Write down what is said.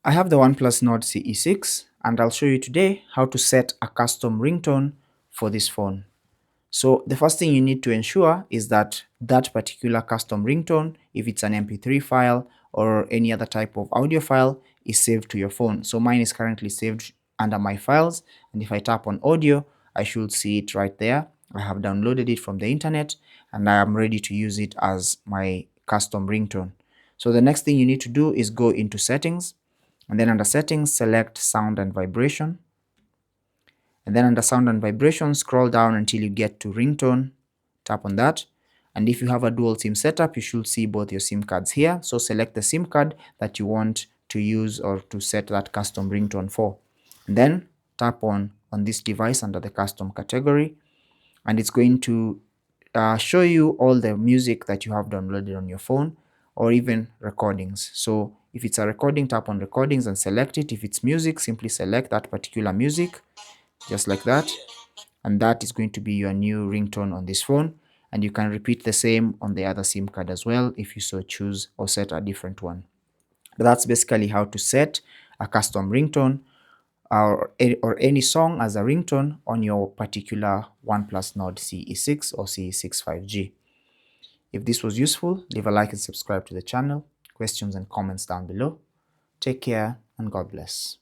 I have the OnePlus Nord CE6 and I'll show you today how to set a custom ringtone for this phone. So the first thing you need to ensure is that that particular custom ringtone, if it's an MP3 file or any other type of audio file, is saved to your phone. So mine is currently saved under my files, and if I tap on audio, I should see it right there. I have downloaded it from the internet and I am ready to use it as my custom ringtone. So the next thing you need to do is go into settings, and then under settings select sound and vibration, and then under sound and vibration scroll down until you get to ringtone, tap on that, and if you have a dual SIM setup you should see both your SIM cards here, so select the SIM card that you want to use or to set that custom ringtone for, and then tap on this device under the custom category, and it's going to show you all the music that you have downloaded on your phone or even recordings. So if it's a recording, tap on recordings and select it. If it's music, simply select that particular music just like that, and that is going to be your new ringtone on this phone, and you can repeat the same on the other SIM card as well if you so choose, or set a different one. But that's basically how to set a custom ringtone or any song as a ringtone on your particular OnePlus Nord CE6 or CE6 5G. If this was useful, leave a like and subscribe to the channel. Questions and comments down below. Take care and God bless.